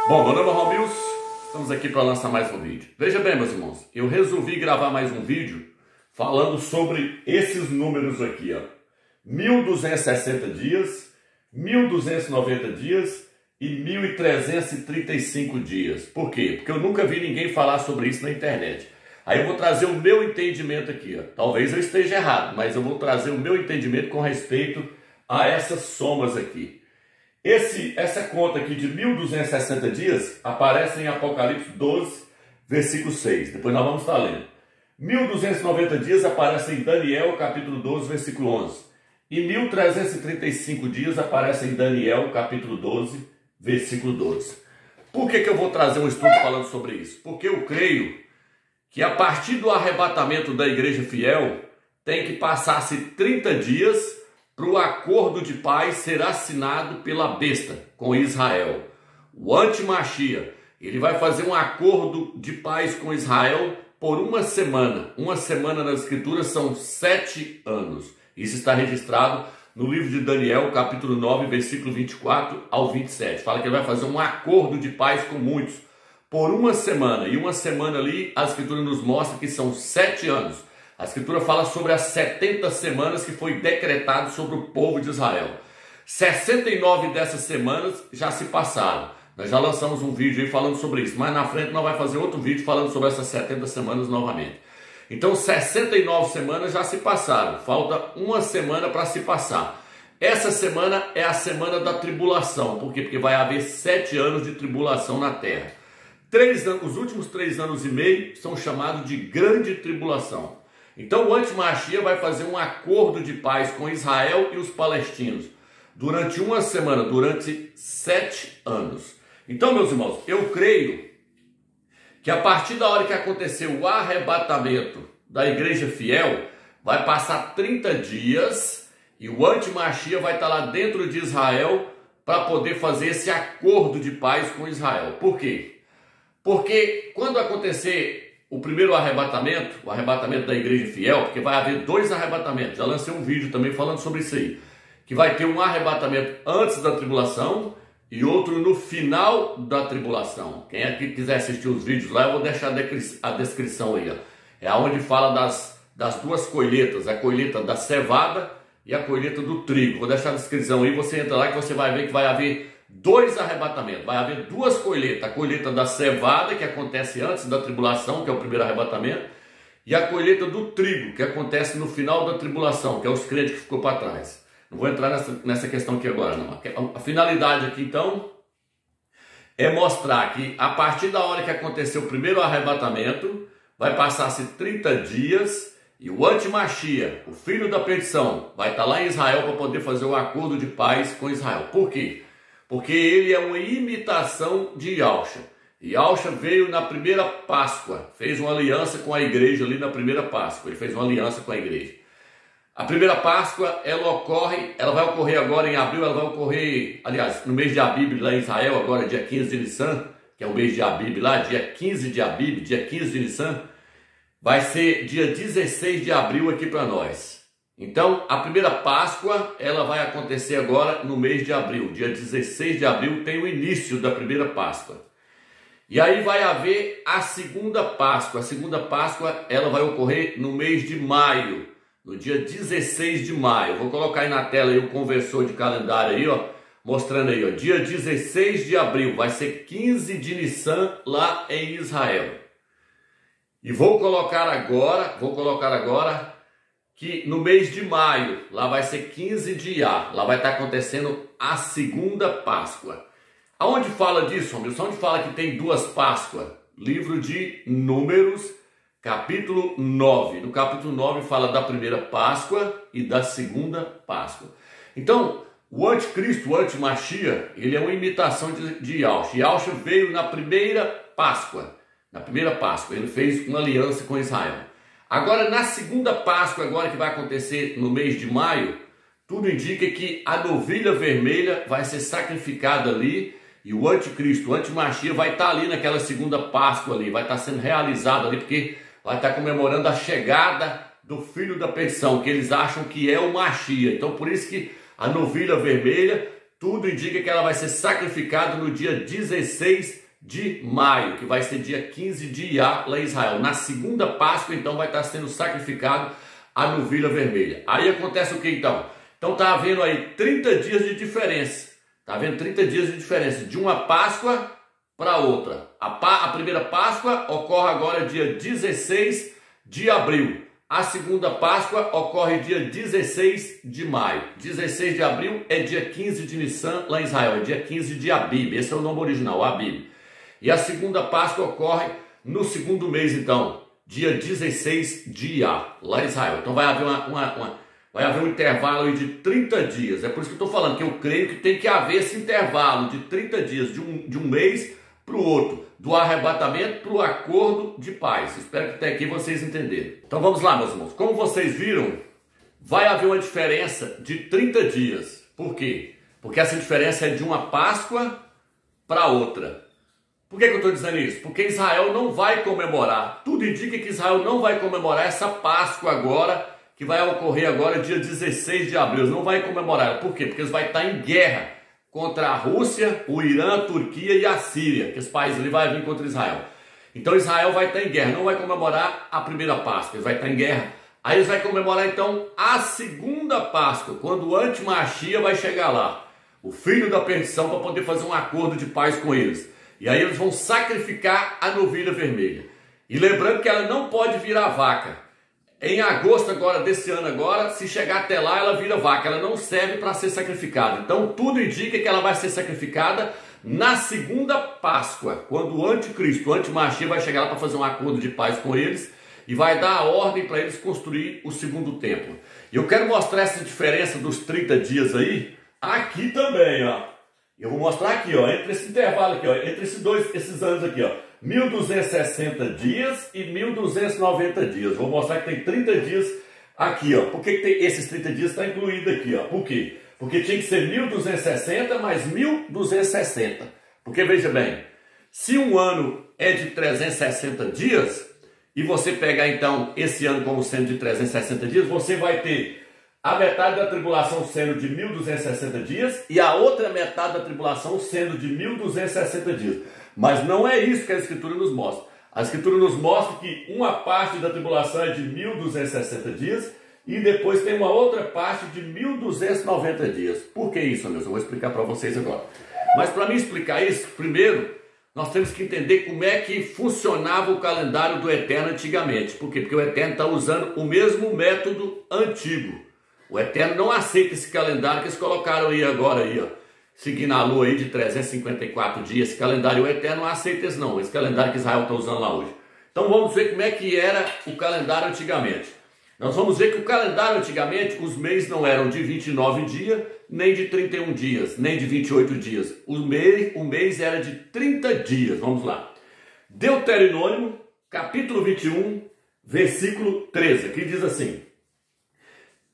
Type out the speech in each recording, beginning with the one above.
Bom, meu nome é Romilson, estamos aqui para lançar mais um vídeo. Veja bem, meus irmãos, eu resolvi gravar mais um vídeo falando sobre esses números aqui, ó. 1260 dias, 1290 dias e 1335 dias. Por quê? Porque eu nunca vi ninguém falar sobre isso na internet. Aí eu vou trazer o meu entendimento aqui, ó. Talvez eu esteja errado, mas eu vou trazer o meu entendimento com respeito a essas somas aqui. Essa conta aqui de 1260 dias aparece em Apocalipse 12, versículo 6. Depois nós vamos estar lendo. 1290 dias aparece em Daniel, capítulo 12, versículo 11. E 1335 dias aparece em Daniel, capítulo 12, versículo 12. Por que eu vou trazer um estudo falando sobre isso? Porque eu creio que a partir do arrebatamento da igreja fiel, tem que passar-se 30 dias para o acordo de paz ser assinado pela besta com Israel. O anti-Machia, ele vai fazer um acordo de paz com Israel por uma semana. Uma semana nas escrituras são 7 anos. Isso está registrado no livro de Daniel, capítulo 9, versículo 24 ao 27. Fala que ele vai fazer um acordo de paz com muitos por uma semana. E uma semana ali, a escritura nos mostra que são 7 anos. A escritura fala sobre as 70 semanas que foi decretado sobre o povo de Israel. 69 dessas semanas já se passaram. Nós já lançamos um vídeo aí falando sobre isso. Mas na frente nós vamos fazer outro vídeo falando sobre essas 70 semanas novamente. Então 69 semanas já se passaram. Falta uma semana para se passar. Essa semana é a semana da tribulação. Por quê? Porque vai haver 7 anos de tribulação na terra. Os últimos 3 anos e meio são chamados de grande tribulação. Então o anti-Machia vai fazer um acordo de paz com Israel e os palestinos durante uma semana, durante 7 anos. Então, meus irmãos, eu creio que a partir da hora que acontecer o arrebatamento da igreja fiel, vai passar 30 dias e o anti-Machia vai estar lá dentro de Israel para poder fazer esse acordo de paz com Israel. Por quê? Porque quando acontecer o primeiro arrebatamento, o arrebatamento da igreja fiel, porque vai haver 2 arrebatamentos, já lancei um vídeo também falando sobre isso aí, que vai ter um arrebatamento antes da tribulação e outro no final da tribulação. Quem aqui quiser assistir os vídeos lá, eu vou deixar a descrição aí, ó. É onde fala das 2 colheitas, a colheita da cevada e a colheita do trigo. Vou deixar a descrição aí, você entra lá que você vai ver que vai haver 2 arrebatamentos, vai haver 2 colheitas, a colheita da cevada, que acontece antes da tribulação, que é o primeiro arrebatamento, e a colheita do trigo, que acontece no final da tribulação, que é os crentes que ficou para trás. Não vou entrar nessa questão aqui agora, não. A finalidade aqui, então, é mostrar que a partir da hora que aconteceu o primeiro arrebatamento, vai passar-se 30 dias, e o anti-Machia, o filho da perdição, vai estar lá em Israel para poder fazer o acordo de paz com Israel. Por quê? Porque ele é uma imitação de Yahusha. Yahusha veio na primeira Páscoa, fez uma aliança com a igreja ali na primeira Páscoa. Ele fez uma aliança com a igreja. A primeira Páscoa, ela vai ocorrer agora em abril, ela vai ocorrer, aliás, no mês de Abib, lá em Israel, agora dia 15 de Nissan, que é o mês de Abib lá, dia 15 de Abib, dia 15 de Nissan, vai ser dia 16 de abril aqui para nós. Então, a primeira Páscoa, ela vai acontecer agora no mês de abril. Dia 16 de abril tem o início da primeira Páscoa. E aí vai haver a segunda Páscoa. A segunda Páscoa, ela vai ocorrer no mês de maio, no dia 16 de maio. Vou colocar aí na tela aí o conversor de calendário aí, ó, mostrando aí, ó, dia 16 de abril, vai ser 15 de Nissan lá em Israel. E vou colocar agora que no mês de maio, lá vai ser 15 de Iá, lá vai estar acontecendo a segunda Páscoa. Aonde fala disso, Romilson? Onde fala que tem 2 Páscoas? Livro de Números, capítulo 9. No capítulo 9 fala da primeira Páscoa e da segunda Páscoa. Então, o anticristo, o anti-Machia, ele é uma imitação de Yahusha. Yahusha veio na primeira Páscoa. Na primeira Páscoa, ele fez uma aliança com Israel. Agora, na segunda Páscoa, agora que vai acontecer no mês de maio, tudo indica que a novilha vermelha vai ser sacrificada ali e o anticristo, o anti-Machia, vai estar ali naquela segunda Páscoa ali, vai estar sendo realizado ali, porque vai estar comemorando a chegada do filho da perdição, que eles acham que é o Machia. Então, por isso que a novilha vermelha tudo indica que ela vai ser sacrificada no dia 16 de maio, que vai ser dia 15 de Iá lá em Israel. Na segunda Páscoa, então, vai estar sendo sacrificado a novilha vermelha. Aí acontece o que então? Então está havendo aí 30 dias de diferença. Está havendo 30 dias de diferença de uma Páscoa para outra. A primeira Páscoa ocorre agora dia 16 de abril. A segunda Páscoa ocorre dia 16 de maio. 16 de abril é dia 15 de Nissan lá em Israel. É dia 15 de Abib. Esse é o nome original, Abib. E a segunda Páscoa ocorre no segundo mês, então, dia 16 de Iá, lá em Israel. Então vai haver vai haver um intervalo aí de 30 dias. É por isso que eu estou falando que eu creio que tem que haver esse intervalo de 30 dias, de um mês para o outro, do arrebatamento para o acordo de paz. Espero que até aqui vocês entenderam. Então vamos lá, meus irmãos. Como vocês viram, vai haver uma diferença de 30 dias. Por quê? Porque essa diferença é de uma Páscoa para outra. Por que eu estou dizendo isso? Porque Israel não vai comemorar. Tudo indica que Israel não vai comemorar essa Páscoa agora, que vai ocorrer agora dia 16 de abril. Eles não vai comemorar. Por quê? Porque eles vão estar em guerra contra a Rússia, o Irã, a Turquia e a Síria, que esse país ali vai vir contra Israel. Então Israel vai estar em guerra, não vai comemorar a primeira Páscoa, ele vai estar em guerra. Aí eles vão comemorar então a segunda Páscoa, quando o anti-Machia vai chegar lá, o filho da perdição, para poder fazer um acordo de paz com eles. E aí eles vão sacrificar a novilha vermelha. E lembrando que ela não pode virar vaca. Em agosto agora, desse ano agora, se chegar até lá, ela vira vaca. Ela não serve para ser sacrificada. Então tudo indica que ela vai ser sacrificada na segunda Páscoa, quando o anticristo, o anti-Machia, vai chegar lá para fazer um acordo de paz com eles e vai dar a ordem para eles construir o segundo templo. E eu quero mostrar essa diferença dos 30 dias aí, aqui também, ó. Eu vou mostrar aqui, ó, entre esse intervalo aqui, ó, entre esses anos aqui, ó, 1260 dias e 1290 dias. Vou mostrar que tem 30 dias aqui, ó. Por que tem esses 30 dias está incluído aqui, ó? Por quê? Porque tinha que ser 1260 mais 1260. Porque veja bem, se um ano é de 360 dias e você pegar então esse ano como sendo de 360 dias, você vai ter a metade da tribulação sendo de 1260 dias e a outra metade da tribulação sendo de 1260 dias. Mas não é isso que a Escritura nos mostra. A Escritura nos mostra que uma parte da tribulação é de 1260 dias e depois tem uma outra parte de 1290 dias. Por que isso, meus? Eu vou explicar para vocês agora. Mas para mim explicar isso, primeiro, nós temos que entender como é que funcionava o calendário do Eterno antigamente. Por quê? Porque o Eterno está usando o mesmo método antigo. O Eterno não aceita esse calendário que eles colocaram aí agora, aí, ó, seguindo a lua aí de 354 dias. Esse calendário o Eterno não aceita esse não, esse calendário que Israel está usando lá hoje. Então vamos ver como é que era o calendário antigamente. Nós vamos ver que o calendário antigamente, os meses não eram de 29 dias, nem de 31 dias, nem de 28 dias. O mês era de 30 dias. Vamos lá. Deuteronômio, capítulo 21, versículo 13, que diz assim: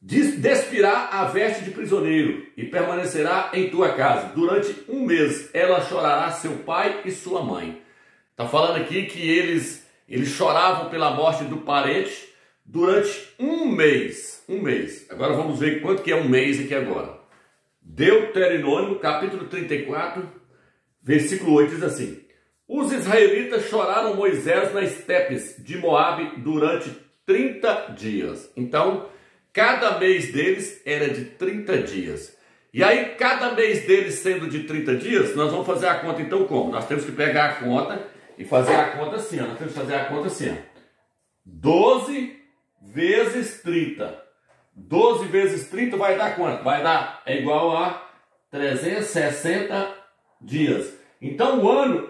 despirá a veste de prisioneiro e permanecerá em tua casa. Durante um mês ela chorará seu pai e sua mãe. Está falando aqui que eles choravam pela morte do parente durante um mês. Um mês. Agora vamos ver quanto que é um mês aqui agora. Deuteronômio, capítulo 34, versículo 8, diz assim: os israelitas choraram Moisés nas estepes de Moabe durante 30 dias. Então, cada mês deles era de 30 dias. E aí, cada mês deles sendo de 30 dias, nós vamos fazer a conta então como? Nós temos que pegar a conta e fazer a conta assim, ó. Nós temos que fazer a conta assim, ó. 12 vezes 30. 12 vezes 30 vai dar quanto? Vai dar, é igual a 360 dias. Então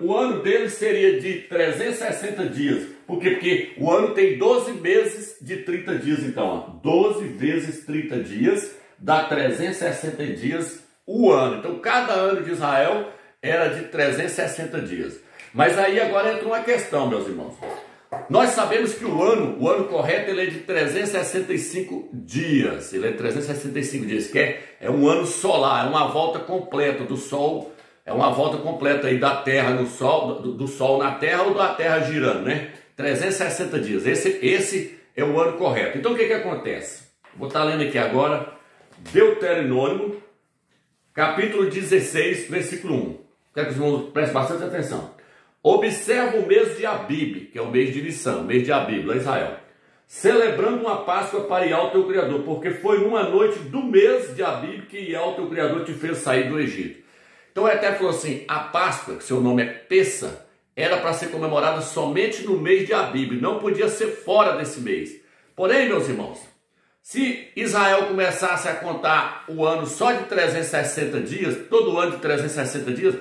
o ano deles seria de 360 dias. Por quê? Porque o ano tem 12 meses de 30 dias. Então, ó, 12 vezes 30 dias dá 360 dias o ano. Então, cada ano de Israel era de 360 dias. Mas aí agora entra uma questão, meus irmãos. Nós sabemos que o ano correto ele é de 365 dias. Ele é de 365 dias, que é um ano solar, é uma volta completa do Sol. É uma volta completa aí da Terra no Sol, do Sol na Terra ou da Terra girando, né? 360 dias. Esse é o ano correto. Então o que acontece? Vou estar lendo aqui agora Deuteronômio, capítulo 16, versículo 1. Quero que os irmãos prestem bastante atenção. Observa o mês de Abib, que é o mês de Nissan, o mês de Abib, lá em Israel, celebrando uma Páscoa para Iau, teu Criador, porque foi numa noite do mês de Abib que Iau, teu Criador, te fez sair do Egito. Então ele até falou assim, a Páscoa, que seu nome é Pessa, era para ser comemorada somente no mês de Abib, não podia ser fora desse mês. Porém, meus irmãos, se Israel começasse a contar o ano só de 360 dias, todo ano de 360 dias,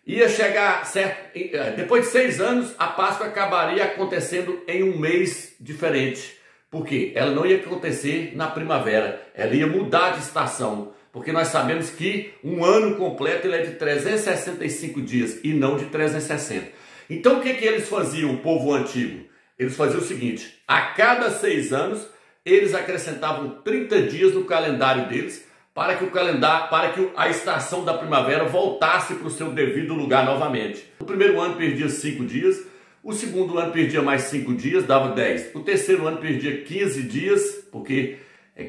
ia chegar, certo, depois de 6 anos, a Páscoa acabaria acontecendo em um mês diferente. Por quê? Ela não ia acontecer na primavera, ela ia mudar de estação. Porque nós sabemos que um ano completo ele é de 365 dias e não de 360. Então o que eles faziam, o povo antigo? Eles faziam o seguinte, a cada 6 anos, eles acrescentavam 30 dias no calendário deles, para que a estação da primavera voltasse para o seu devido lugar novamente. O primeiro ano perdia 5 dias, o segundo ano perdia mais 5 dias, dava 10. O terceiro ano perdia 15 dias, porque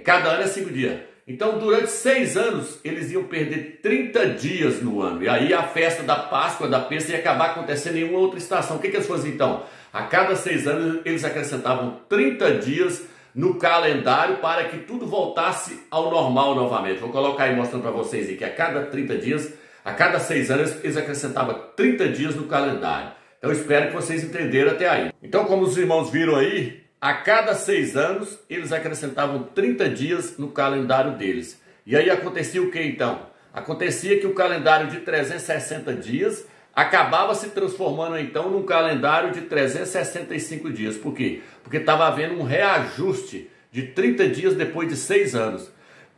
cada ano é 5 dias. Então, durante 6 anos, eles iam perder 30 dias no ano. E aí a festa da Páscoa, da Pessa, ia acabar acontecendo em uma outra estação. O que eles faziam então? A cada 6 anos, eles acrescentavam 30 dias no calendário para que tudo voltasse ao normal novamente. Vou colocar aí mostrando para vocês aí que a cada 30 dias, a cada 6 anos, eles acrescentavam 30 dias no calendário. Então espero que vocês entenderam até aí. Então, como os irmãos viram aí, a cada 6 anos eles acrescentavam 30 dias no calendário deles. E aí acontecia o que então? Acontecia que o calendário de 360 dias acabava se transformando então num calendário de 365 dias. Por quê? Porque estava havendo um reajuste de 30 dias depois de 6 anos.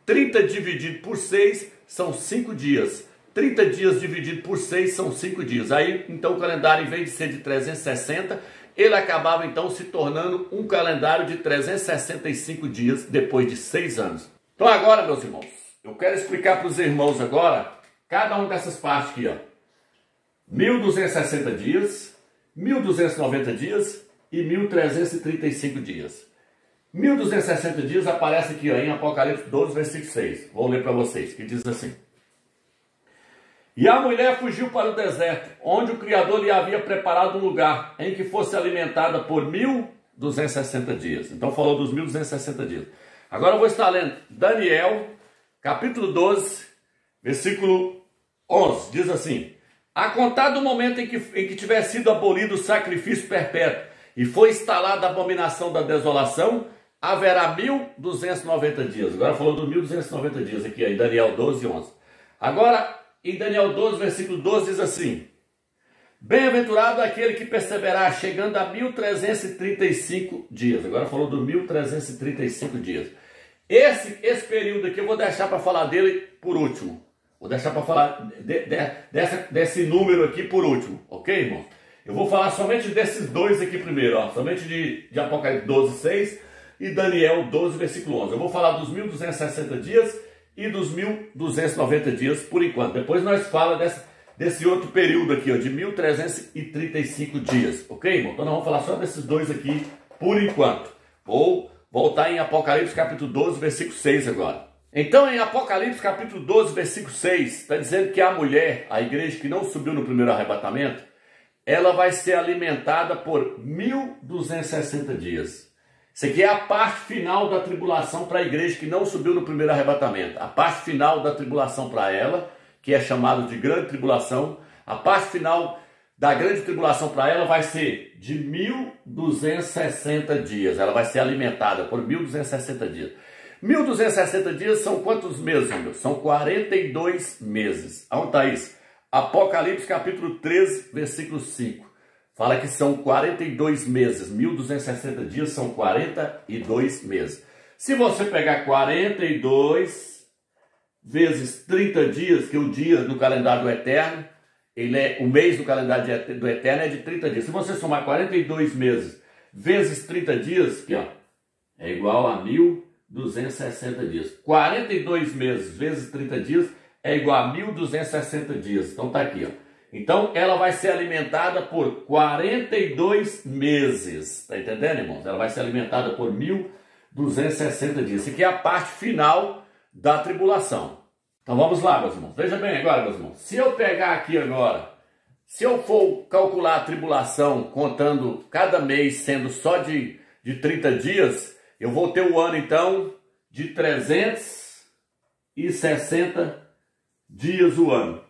30 dividido por 6 são 5 dias. 30 dias dividido por 6 são 5 dias. Aí então o calendário, em vez de ser de 360, ele acabava então se tornando um calendário de 365 dias depois de 6 anos. Então agora, meus irmãos, eu quero explicar para os irmãos agora cada uma dessas partes aqui, ó. 1260 dias, 1290 dias e 1335 dias. 1260 dias aparece aqui ó, em Apocalipse 12, versículo 6. Vou ler para vocês, que diz assim. E a mulher fugiu para o deserto, onde o Criador lhe havia preparado um lugar em que fosse alimentada por 1260 dias. Então falou dos 1260 dias. Agora eu vou estar lendo Daniel, capítulo 12, versículo 11. Diz assim. A contar do momento em que tiver sido abolido o sacrifício perpétuo e foi instalada a abominação da desolação, haverá 1290 dias. Agora falou dos 1290 dias aqui, em Daniel 12, 11. Agora, em Daniel 12, versículo 12, diz assim. Bem-aventurado aquele que perseverar, chegando a 1335 dias. Agora falou dos 1335 dias. Esse período aqui eu vou deixar para falar dele por último. Vou deixar para falar desse número aqui por último, ok, irmão? Eu vou falar somente desses dois aqui primeiro, ó, somente de Apocalipse 12, 6 e Daniel 12, versículo 11. Eu vou falar dos 1260 dias e dos 1290 dias por enquanto. Depois nós falamos desse outro período aqui, ó, de 1335 dias, ok, irmão? Então nós vamos falar só desses dois aqui por enquanto. Vou voltar em Apocalipse capítulo 12, versículo 6 agora. Então, em Apocalipse capítulo 12, versículo 6, está dizendo que a mulher, a igreja que não subiu no primeiro arrebatamento, ela vai ser alimentada por 1260 dias. Isso aqui é a parte final da tribulação para a igreja que não subiu no primeiro arrebatamento. A parte final da tribulação para ela, que é chamada de grande tribulação, a parte final da grande tribulação para ela vai ser de 1260 dias. Ela vai ser alimentada por 1260 dias. 1260 dias são quantos meses, meu? São 42 meses. Onde está isso? Apocalipse capítulo 13, versículo 5. Fala que são 42 meses. 1260 dias são 42 meses. Se você pegar 42 vezes 30 dias, que é o dia do calendário do Eterno, o mês do calendário do Eterno é de 30 dias. Se você somar 42 meses vezes 30 dias, aqui, ó, é igual a 1260 dias. 42 meses vezes 30 dias é igual a 1260 dias. Então tá aqui, ó. Então ela vai ser alimentada por 42 meses. Tá entendendo, irmãos? Ela vai ser alimentada por 1260 dias. Isso aqui é a parte final da tribulação. Então vamos lá, meus irmãos. Veja bem agora, meus irmãos. Se eu pegar aqui agora, se eu for calcular a tribulação contando cada mês sendo só de 30 dias, eu vou ter o ano então de 360 dias o ano.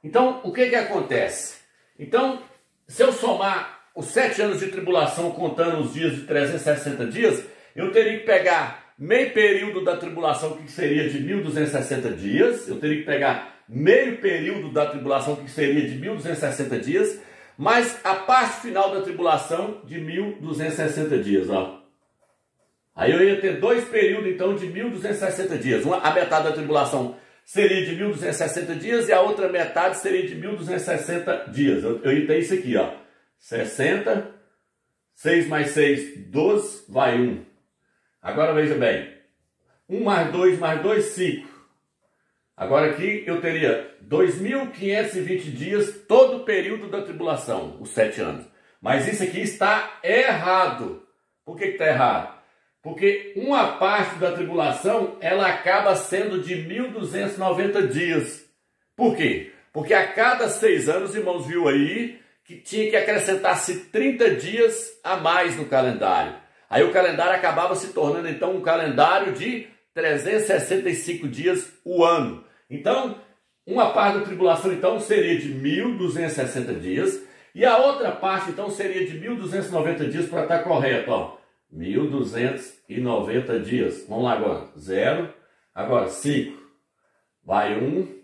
Então, o que acontece? Então, se eu somar os 7 anos de tribulação contando os dias de 360 dias, eu teria que pegar meio período da tribulação, que seria de 1260 dias. Eu teria que pegar meio período da tribulação, que seria de 1260 dias, mais a parte final da tribulação de 1260 dias, ó. Aí eu ia ter 2 períodos, então, de 1260 dias. A metade da tribulação seria de 1260 dias e a outra metade seria de 1260 dias. Eu ia ter isso aqui, ó. 60, 6 mais 6, 12, vai 1. Agora veja bem. 1 mais 2 mais 2, 5. Agora aqui eu teria 2.520 dias, todo o período da tribulação, os 7 anos. Mas isso aqui está errado. Por que está errado? Porque uma parte da tribulação, ela acaba sendo de 1.290 dias. Por quê? Porque a cada 6 anos, irmãos, viu aí, que tinha que acrescentar-se 30 dias a mais no calendário. Aí o calendário acabava se tornando, então, um calendário de 365 dias o ano. Então, uma parte da tribulação, então, seria de 1.260 dias. E a outra parte, então, seria de 1.290 dias, para estar correto, ó. 1.290 dias. Vamos lá agora. 0. Agora 5. Vai 1.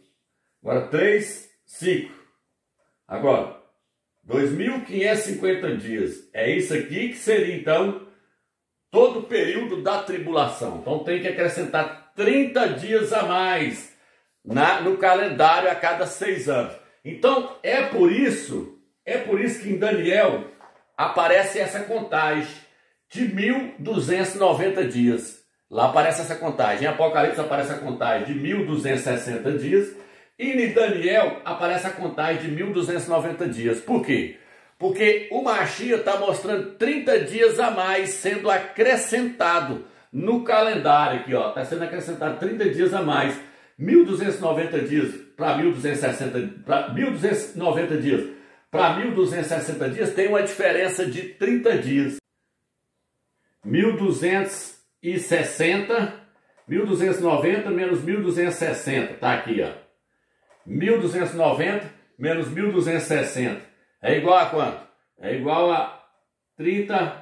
Agora 3. 5. Agora 2.550 dias. É isso aqui que seria então todo o período da tribulação. Então tem que acrescentar 30 dias a mais no calendário a cada 6 anos. Então é por isso que em Daniel aparece essa contagem de 1.290 dias. Lá aparece essa contagem. Em Apocalipse aparece a contagem de 1.260 dias. E em Daniel aparece a contagem de 1.290 dias. Por quê? Porque o Mashiach está mostrando 30 dias a mais sendo acrescentado no calendário aqui, ó. Está sendo acrescentado 30 dias a mais. 1.290 dias para 1.260, para 1.290 dias para 1.260 dias tem uma diferença de 30 dias. 1.260, 1.290 menos 1.260, tá aqui, ó. 1.290 menos 1.260 é igual a quanto? É igual a 30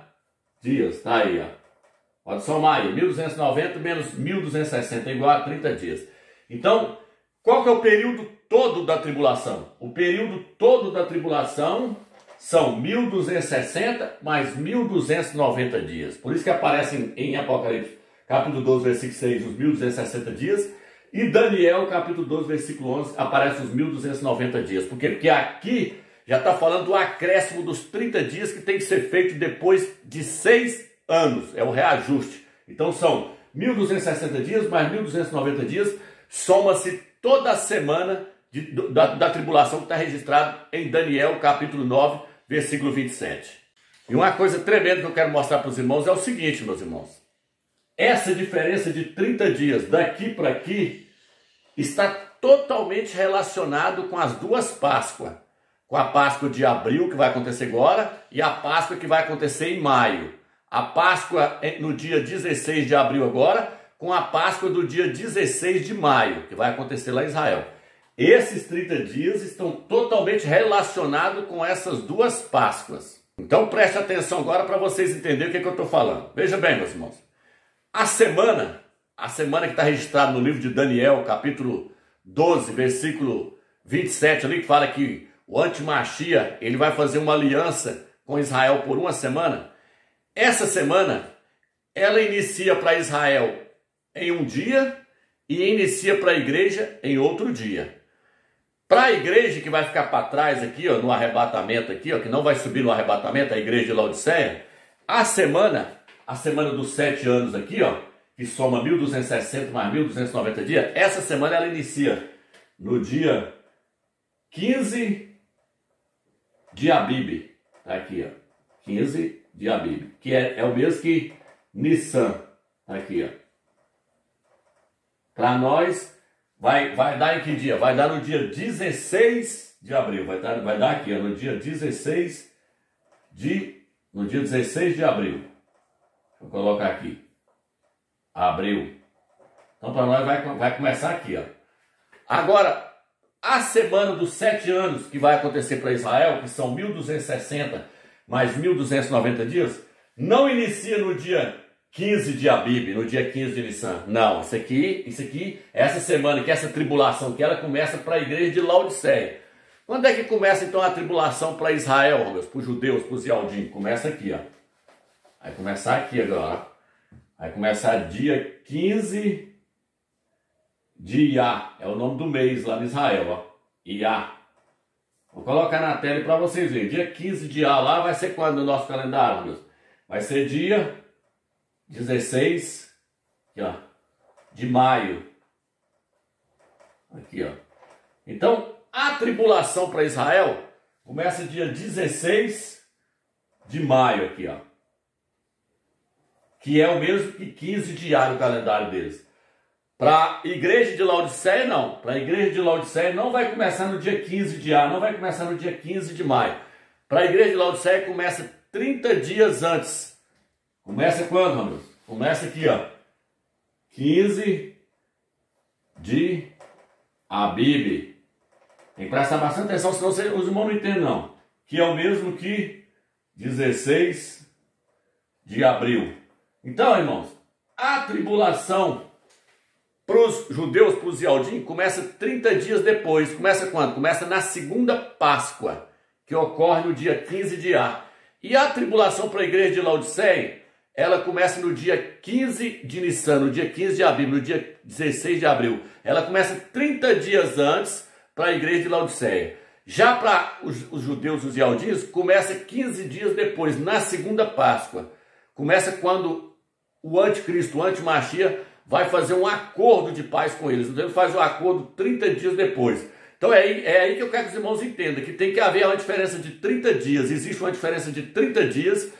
dias, tá aí, ó. Pode somar aí, 1.290 menos 1.260 é igual a 30 dias. Então, qual que é o período todo da tribulação? O período todo da tribulação são 1.260 mais 1.290 dias. Por isso que aparecem em Apocalipse, capítulo 12, versículo 6, os 1.260 dias. E Daniel, capítulo 12, versículo 11, aparece os 1.290 dias. Por quê? Porque aqui já está falando do acréscimo dos 30 dias que tem que ser feito depois de 6 anos. É o reajuste. Então são 1.260 dias mais 1.290 dias. Soma-se toda a semana da tribulação que está registrado em Daniel, capítulo 9, versículo 27. E uma coisa tremenda que eu quero mostrar para os irmãos é o seguinte, meus irmãos. Essa diferença de 30 dias daqui para aqui está totalmente relacionado com as duas Páscoas. Com a Páscoa de abril, que vai acontecer agora, e a Páscoa que vai acontecer em maio. A Páscoa no dia 16 de abril agora, com a Páscoa do dia 16 de maio, que vai acontecer lá em Israel. Esses 30 dias estão totalmente relacionados com essas duas Páscoas. Então preste atenção agora para vocês entenderem o que eu estou falando. Veja bem, meus irmãos. A semana que está registrada no livro de Daniel, capítulo 12, versículo 27, ali que fala que o anti-Mashiach, ele vai fazer uma aliança com Israel por uma semana. Essa semana, ela inicia para Israel em um dia e inicia para a igreja em outro dia. Para a igreja que vai ficar para trás aqui, ó, no arrebatamento aqui, ó, que não vai subir no arrebatamento, a igreja de Laodiceia, a semana dos 7 anos aqui, ó, que soma 1.260 mais 1.290 dias, essa semana ela inicia no dia 15 de Abib, tá aqui, ó, 15 de Abib, que é o mesmo que Nissan, tá aqui, ó. Para nós, vai dar em que dia? Vai dar no dia 16 de abril. Vai dar aqui, ó, no dia 16 de abril. Deixa eu colocar aqui. Abril. Então, para nós vai começar aqui, ó. Agora, a semana dos 7 anos que vai acontecer para Israel, que são 1260 mais 1290 dias, não inicia no dia 15 de Abib, no dia 15 de Nissan. Não, isso aqui, essa semana, que essa tribulação, que ela começa para a igreja de Laodiceia. Quando é que começa então a tribulação para Israel, para os judeus, para os Yaldim? Começa aqui, ó. Vai começar aqui agora. Vai começar dia 15 de Iá. É o nome do mês lá em Israel, ó. Iá. Vou colocar na tela para vocês verem. Dia 15 de Iá lá vai ser quando no nosso calendário, meus? Vai ser dia 16 aqui, ó, de maio. Aqui, ó. Então, a tribulação para Israel começa dia 16 de maio aqui, ó. Que é o mesmo que 15 de Iá no calendário deles. Para a igreja de Laodiceia, não. Para a igreja de Laodiceia não vai começar no dia 15 de Iá, não vai começar no dia 15 de maio. Para a igreja de Laodiceia começa 30 dias antes. Começa quando, Ramos? Começa aqui, ó. 15 de Abib. Tem que prestar bastante atenção, senão os irmãos não entendem, não. Que é o mesmo que 16 de abril. Então, irmãos, a tribulação para os judeus, para os Yaldim, começa 30 dias depois. Começa quando? Começa na segunda Páscoa, que ocorre no dia 15 de Iá. E a tribulação para a igreja de Laodiceia, ela começa no dia 15 de Nissan, no dia 15 de abril, no dia 16 de abril. Ela começa 30 dias antes para a igreja de Laodiceia. Já para os judeus, os Yaldins, começa 15 dias depois, na segunda Páscoa. Começa quando o anticristo, o antimachia, vai fazer um acordo de paz com eles. Então ele faz o acordo 30 dias depois. Então é aí que eu quero que os irmãos entendam, que tem que haver uma diferença de 30 dias. Existe uma diferença de 30 dias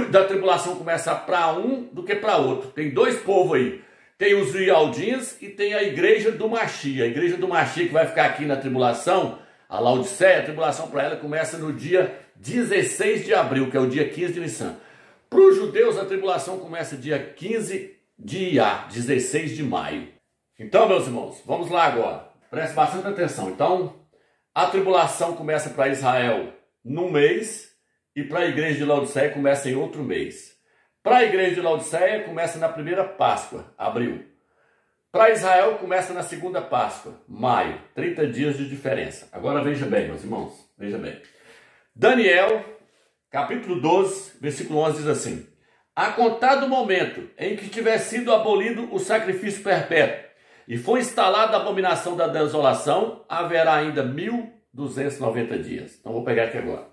da tribulação começar para um do que para outro. Tem dois povos aí. Tem os Yaldins e tem a igreja do Machia. A igreja do Machia que vai ficar aqui na tribulação, a Laodiceia, a tribulação para ela começa no dia 16 de abril, que é o dia 15 de Nissan. Para os judeus, a tribulação começa dia 15 de Iá, 16 de maio. Então, meus irmãos, vamos lá agora. Preste bastante atenção. Então, a tribulação começa para Israel num mês e para a igreja de Laodiceia começa em outro mês. Para a igreja de Laodiceia começa na primeira Páscoa, abril. Para Israel começa na segunda Páscoa, maio. 30 dias de diferença. Agora veja bem, meus irmãos, veja bem. Daniel, capítulo 12, versículo 11 diz assim: a contar do momento em que tiver sido abolido o sacrifício perpétuo e foi instalada a abominação da desolação, haverá ainda 1290 dias. Então vou pegar aqui agora.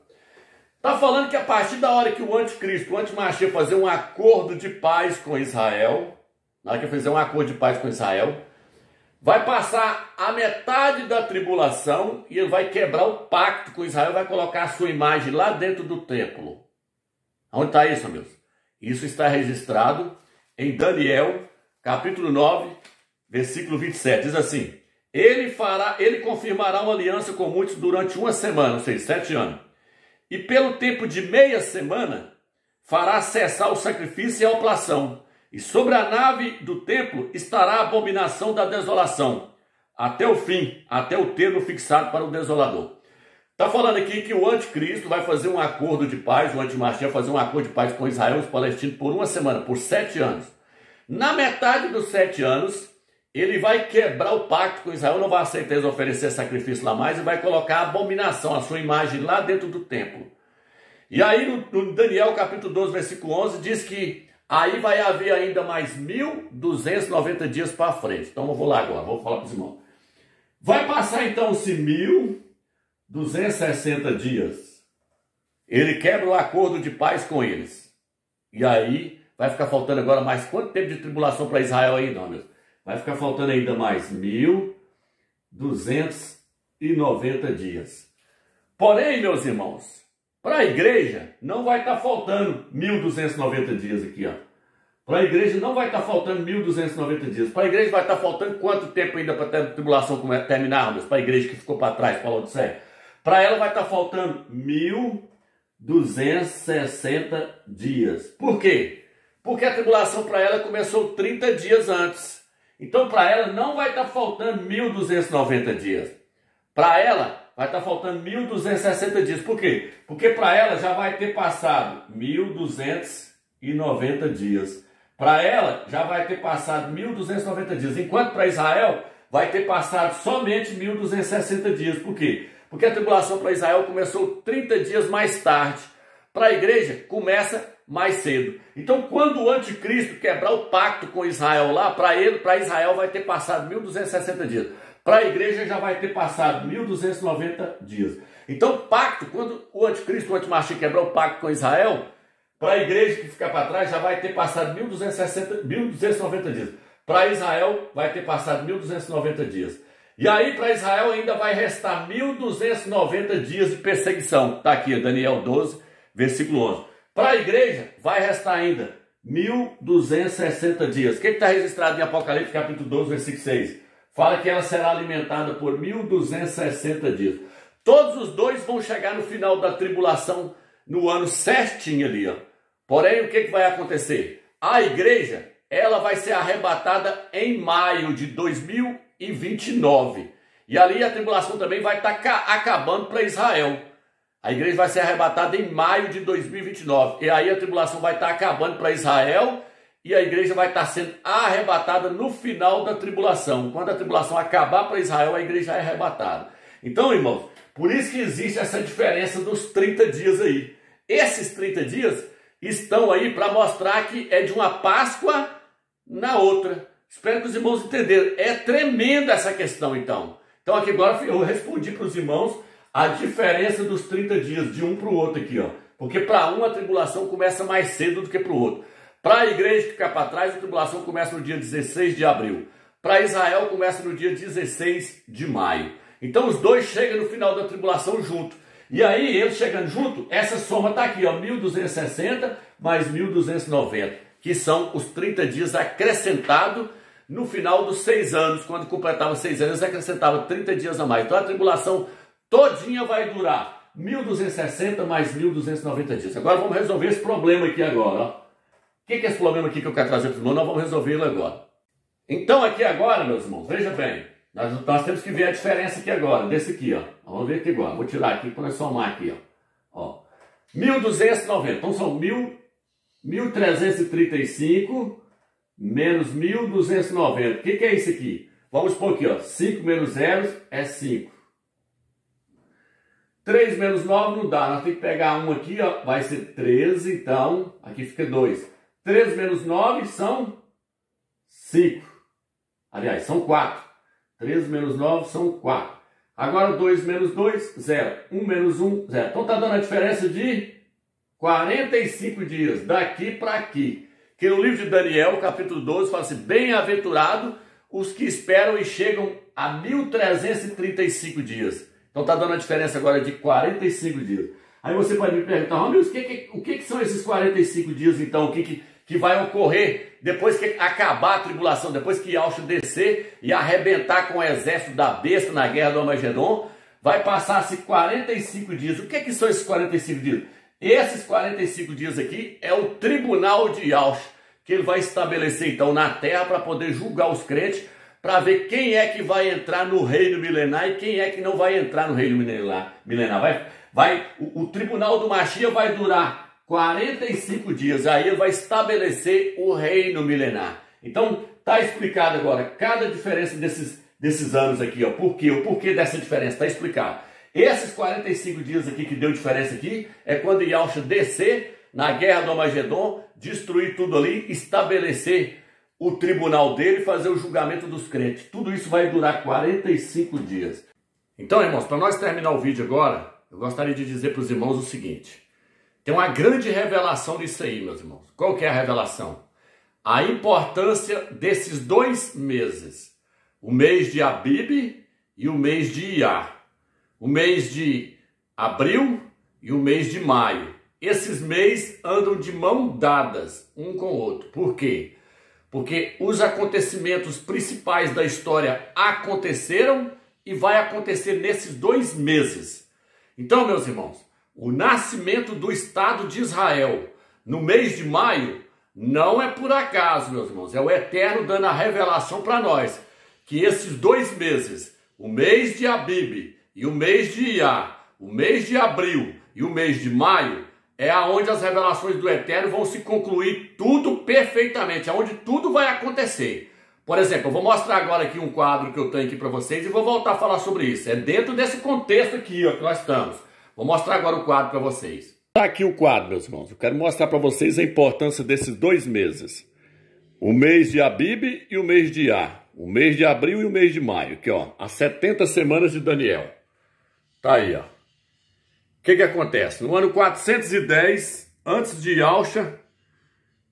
Está falando que a partir da hora que o anticristo, o antimachia, fazer um acordo de paz com Israel, na hora que fizer um acordo de paz com Israel, vai passar a metade da tribulação e ele vai quebrar o pacto com Israel, vai colocar a sua imagem lá dentro do templo. Onde está isso, meus? Isso está registrado em Daniel, capítulo 9, versículo 27. Diz assim: ele confirmará uma aliança com muitos durante uma semana, ou seja, 7 anos. E pelo tempo de meia semana, fará cessar o sacrifício e a oplação. E sobre a nave do templo estará a abominação da desolação, até o fim, até o termo fixado para o desolador. Está falando aqui que o anticristo vai fazer um acordo de paz, o antimachia vai fazer um acordo de paz com Israel e os palestinos por uma semana, por 7 anos. Na metade dos 7 anos, ele vai quebrar o pacto com Israel, não vai aceitar eles oferecer sacrifício lá mais e vai colocar a abominação, a sua imagem lá dentro do templo. E aí no Daniel capítulo 12, versículo 11, diz que aí vai haver ainda mais 1290 dias para frente. Então eu vou lá agora, vou falar para os irmãos. Vai passar então-se 1260 dias. Ele quebra o acordo de paz com eles. E aí vai ficar faltando agora mais quanto tempo de tribulação para Israel aí, não, meu? Vai ficar faltando ainda mais 1290 dias. Porém, meus irmãos, para a igreja não vai estar faltando 1290 dias aqui, ó. Para a igreja não vai estar faltando 1.290 dias. Para a igreja vai estar faltando quanto tempo ainda para a tribulação terminar, para a igreja que ficou para trás, para a Laodiceia? Para ela vai estar faltando 1.260 dias. Por quê? Porque a tribulação para ela começou 30 dias antes. Então para ela não vai estar faltando 1.290 dias. Para ela vai estar faltando 1.260 dias. Por quê? Porque para ela já vai ter passado 1.290 dias. Para ela já vai ter passado 1.290 dias. Enquanto para Israel vai ter passado somente 1.260 dias. Por quê? Porque a tribulação para Israel começou 30 dias mais tarde. Para a igreja começa mais cedo. Então quando o anticristo quebrar o pacto com Israel lá, para Israel vai ter passado 1.260 dias. Para a igreja já vai ter passado 1.290 dias. Então pacto, quando o anticristo, o antimachi quebrar o pacto com Israel, para a igreja que ficar para trás já vai ter passado 1.290 dias. Para Israel vai ter passado 1.290 dias. E aí para Israel ainda vai restar 1.290 dias de perseguição. Está aqui, Daniel 12, versículo 11. Para a igreja vai restar ainda 1.260 dias. O que está registrado em Apocalipse capítulo 12, versículo 6? Fala que ela será alimentada por 1.260 dias. Todos os dois vão chegar no final da tribulação no ano certinho ali, ó. Porém, o que vai acontecer? A igreja, ela vai ser arrebatada em maio de 2029. E ali a tribulação também vai estar acabando para Israel. A igreja vai ser arrebatada em maio de 2029. E aí a tribulação vai estar acabando para Israel e a igreja vai estar sendo arrebatada no final da tribulação. Quando a tribulação acabar para Israel, a igreja é arrebatada. Então, irmãos, por isso que existe essa diferença dos 30 dias aí. Esses 30 dias estão aí para mostrar que é de uma Páscoa na outra. Espero que os irmãos entenderam. É tremenda essa questão, então. Então, aqui agora eu respondi para os irmãos a diferença dos 30 dias de um para o outro aqui, ó. Porque para um a tribulação começa mais cedo do que para o outro. Para a igreja que ficar para trás, a tribulação começa no dia 16 de abril. Para Israel começa no dia 16 de maio. Então os dois chegam no final da tribulação junto. E aí, eles chegando junto, essa soma está aqui, ó, 1.260 mais 1.290, que são os 30 dias acrescentados no final dos 6 anos. Quando completava 6 anos, acrescentava 30 dias a mais. Então a tribulação todinha vai durar 1.260 mais 1.290 dias. Agora vamos resolver esse problema aqui agora, ó. O que é esse problema aqui que eu quero trazer para os irmãos? Nós vamos resolvê-lo agora. Então aqui agora, meus irmãos, veja bem. Nós temos que ver a diferença aqui agora, desse aqui, ó. Vamos ver aqui agora. Vou tirar aqui para nós somar aqui, ó. 1.290. Então são 1.335 menos 1.290. O que é isso aqui? Vamos pôr aqui, ó. 5 menos 0 é 5. 3 menos 9 não dá. Nós temos que pegar um aqui, ó. Vai ser 13, então aqui fica 2. 3 menos 9 são 5. Aliás, são 4. 3 menos 9 são 4. Agora 2 menos 2, 0. 1 menos 1, 0. Então está dando a diferença de 45 dias, daqui para aqui. Que no livro de Daniel, capítulo 12, fala assim: bem-aventurado os que esperam e chegam a 1.335 dias. Então está dando a diferença agora de 45 dias. Aí você pode me perguntar: oh, o que são esses 45 dias então? O que vai ocorrer depois que acabar a tribulação, depois que Yahshua descer e arrebentar com o exército da besta na guerra do Armagedon? Vai passar-se 45 dias. O que são esses 45 dias? Esses 45 dias aqui é o tribunal de Yahshua, que ele vai estabelecer então na terra para poder julgar os crentes, para ver quem é que vai entrar no reino milenar e quem é que não vai entrar no reino milenar. O tribunal do Mashiach vai durar 45 dias, aí ele vai estabelecer o reino milenar. Então está explicado agora cada diferença desses anos aqui, ó. Por quê? O porquê dessa diferença está explicado. Esses 45 dias aqui que deu diferença aqui é quando Yahshua descer na guerra do Armagedon, destruir tudo ali, estabelecer o tribunal dele, fazer o julgamento dos crentes. Tudo isso vai durar 45 dias. Então, irmãos, para nós terminar o vídeo agora, eu gostaria de dizer para os irmãos o seguinte: tem uma grande revelação nisso aí, meus irmãos. Qual que é a revelação? A importância desses 2 meses. O mês de Abib e o mês de Iyar. O mês de abril e o mês de maio. esses meses andam de mão dadas um com o outro. Por quê? Porque os acontecimentos principais da história aconteceram e vai acontecer nesses 2 meses. Então, meus irmãos, o nascimento do Estado de Israel no mês de maio não é por acaso, meus irmãos. É o Eterno dando a revelação para nós que esses 2 meses, o mês de Abib e o mês de Iá, o mês de abril e o mês de maio, é aonde as revelações do Eterno vão se concluir tudo perfeitamente, aonde tudo vai acontecer. Por exemplo, eu vou mostrar agora aqui um quadro que eu tenho aqui para vocês e vou voltar a falar sobre isso. É dentro desse contexto aqui, ó, que nós estamos. Vou mostrar agora o quadro para vocês. Está aqui o quadro, meus irmãos. Eu quero mostrar para vocês a importância desses 2 meses. O mês de Abib e o mês de Iá. O mês de abril e o mês de maio. Aqui, ó. As 70 semanas de Daniel. Tá aí, ó. O que acontece? No ano 410, antes de Yahusha,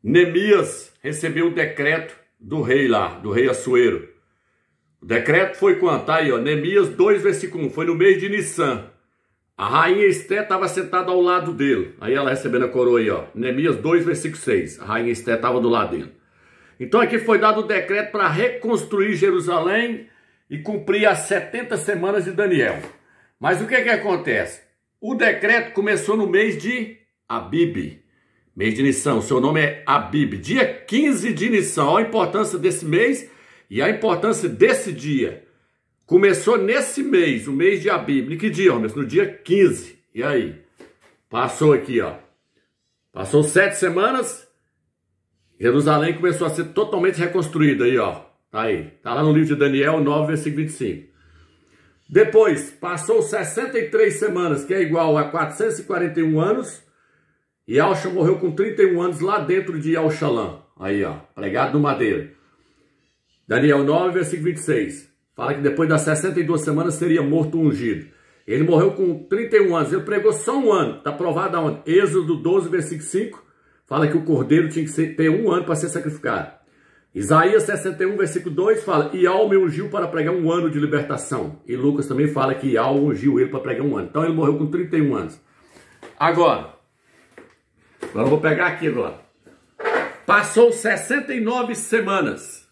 Neemias recebeu o decreto do rei lá, do rei Assuero. O decreto foi quanto? Tá aí, ó. Neemias 2, versículo 1. Foi no mês de Nissan. A rainha Esté estava sentada ao lado dele. Aí ela recebendo a coroa aí, ó. Neemias 2, versículo 6. A rainha Esté estava do lado dele. Então aqui foi dado o decreto para reconstruir Jerusalém e cumprir as 70 semanas de Daniel. Mas o que acontece? O decreto começou no mês de Abib. Mês de Nissan. O seu nome é Abib. Dia 15 de Nissan. Olha a importância desse mês e a importância desse dia. Começou nesse mês, o mês de Abib. Que dia, homens? No dia 15. E aí? Passou aqui, ó. Passou 7 semanas. Jerusalém começou a ser totalmente reconstruída aí, ó. Tá aí. Tá lá no livro de Daniel 9, versículo 25. Depois, passou 63 semanas, que é igual a 441 anos. E Yahusha morreu com 31 anos lá dentro de Yahushalã. Aí, ó. Pregado no madeiro. Daniel 9, versículo 26. Fala que depois das 62 semanas seria morto ungido. Ele morreu com 31 anos. Ele pregou só um ano. Está provado aonde? Êxodo 12, versículo 5. Fala que o cordeiro tinha que ter 1 ano para ser sacrificado. Isaías 61, versículo 2 fala: Iau me ungiu para pregar 1 ano de libertação. E Lucas também fala que Iau ungiu ele para pregar 1 ano. Então ele morreu com 31 anos. Agora eu vou pegar aqui agora. Passou 69 semanas.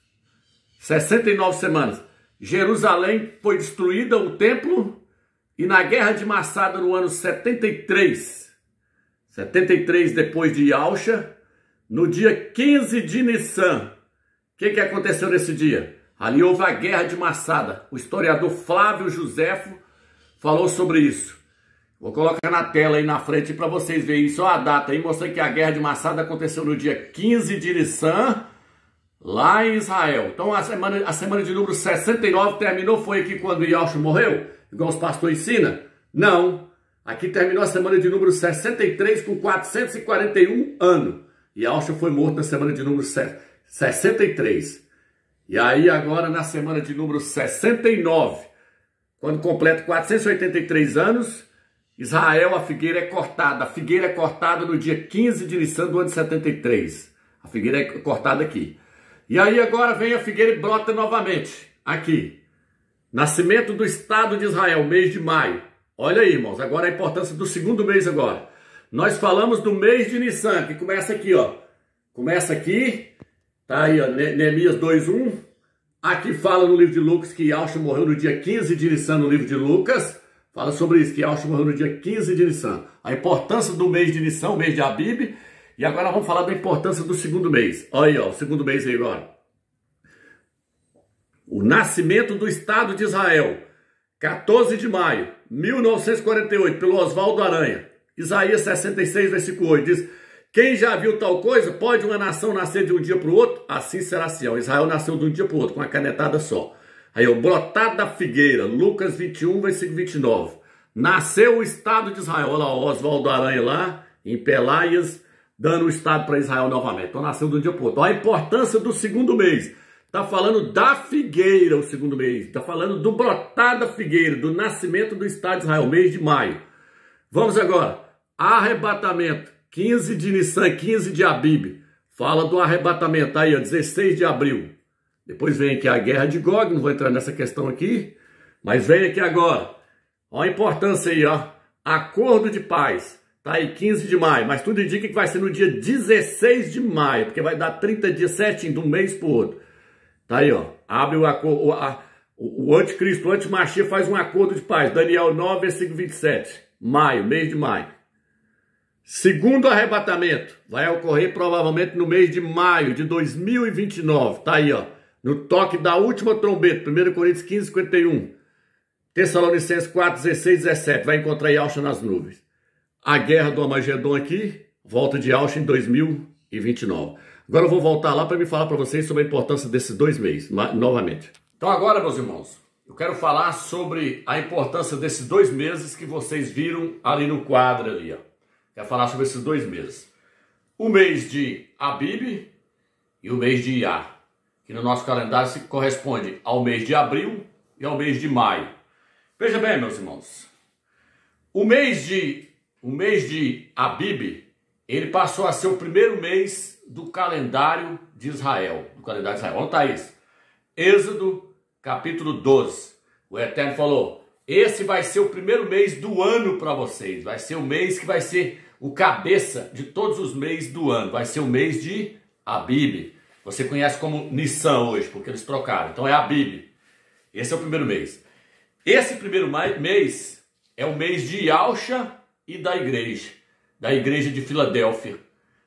69 semanas. Jerusalém foi destruída, o templo, e na guerra de Massada no ano 73 depois de Yahusha, no dia 15 de Nissan, o que aconteceu nesse dia? Ali houve a guerra de Massada. O historiador Flávio Joséfo falou sobre isso. Vou colocar na tela aí na frente para vocês verem só a data aí, mostrando que a guerra de Massada aconteceu no dia 15 de Nissan, lá em Israel. Então a semana de número 69 terminou, foi aqui quando Yahusha morreu? Igual os pastores ensinam? Não. Aqui terminou a semana de número 63 com 441 anos. Yahusha foi morto na semana de número 63. E aí agora na semana de número 69, quando completa 483 anos, Israel, a figueira é cortada. A figueira é cortada no dia 15 de Nissan do ano 73. A figueira é cortada aqui. E aí agora vem a figueira e brota novamente. Aqui. Nascimento do Estado de Israel, mês de maio. Olha aí, irmãos. Agora a importância do segundo mês agora. Nós falamos do mês de Nissan, que começa aqui, ó. Começa aqui. Tá aí, ó. Neemias 2:1. Aqui fala no livro de Lucas que Yahusha morreu no dia 15 de Nissan, no livro de Lucas. Fala sobre isso, que Yahusha morreu no dia 15 de Nissan. A importância do mês de Nissan, o mês de Abib. E agora vamos falar da importância do segundo mês. Olha aí, ó, o segundo mês aí agora. O nascimento do Estado de Israel. 14 de maio, 1948, pelo Oswaldo Aranha. Isaías 66, versículo 8, diz: quem já viu tal coisa? Pode uma nação nascer de um dia para o outro? Assim será Sião. Israel nasceu de um dia para o outro, com uma canetada só. Aí, o brotado da figueira, Lucas 21, versículo 29. Nasceu o Estado de Israel. Olha lá, o Oswaldo Aranha lá, em Pelaias, dando o Estado para Israel novamente. Então, nasceu de um dia para o outro. Olha a importância do segundo mês. Está falando da figueira, o segundo mês. Está falando do brotar da figueira, do nascimento do Estado de Israel, mês de maio. Vamos agora. Arrebatamento. 15 de Nissan, 15 de Abib. Fala do arrebatamento. Aí, ó, 16 de abril. Depois vem aqui a guerra de Gog. Não vou entrar nessa questão aqui. Mas vem aqui agora. Olha a importância aí, ó. Acordo de paz. Tá aí, 15 de maio, mas tudo indica que vai ser no dia 16 de maio, porque vai dar 30 dias certinho, de um mês pro outro. Tá aí, ó. Abre o anticristo, o antimachia faz um acordo de paz. Daniel 9, versículo 27. Maio, mês de maio. Segundo arrebatamento, vai ocorrer provavelmente no mês de maio de 2029. Tá aí, ó. No toque da última trombeta, 1 Coríntios 15, 51. Tessalonicenses 4, 16, 17. Vai encontrar Yahshua nas nuvens. A guerra do Armagedon aqui, volta de Yahshua em 2029. Agora eu vou voltar lá para me falar para vocês sobre a importância desses 2 meses, novamente. Então agora, meus irmãos, eu quero falar sobre a importância desses 2 meses que vocês viram ali no quadro ali, ó. Quero falar sobre esses 2 meses. O mês de Abib e o mês de Iyar, que no nosso calendário se corresponde ao mês de abril e ao mês de maio. Veja bem, meus irmãos, o mês de Abib, ele passou a ser o primeiro mês do calendário de Israel. Do calendário de Israel. Onde está isso? Êxodo, capítulo 12. O Eterno falou, esse vai ser o primeiro mês do ano para vocês. Vai ser o mês que vai ser o cabeça de todos os meses do ano. Vai ser o mês de Abib. Você conhece como Nissan hoje, porque eles trocaram. Então é Abib. Esse é o primeiro mês. Esse primeiro mês é o mês de Yahshua e da igreja de Filadélfia.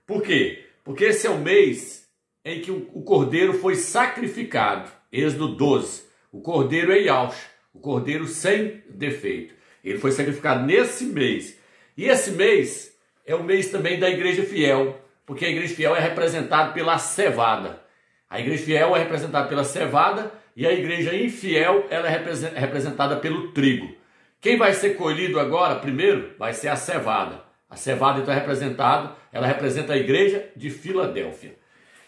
Por quê? Porque esse é o mês em que o cordeiro foi sacrificado. Êxodo 12. O cordeiro é Yahshua, o cordeiro sem defeito. Ele foi sacrificado nesse mês. E esse mês é o mês também da igreja fiel, porque a igreja fiel é representada pela cevada. A igreja fiel é representada pela cevada e a igreja infiel ela é representada pelo trigo. Quem vai ser colhido agora, primeiro, vai ser a cevada. A cevada então ela representa a igreja de Filadélfia.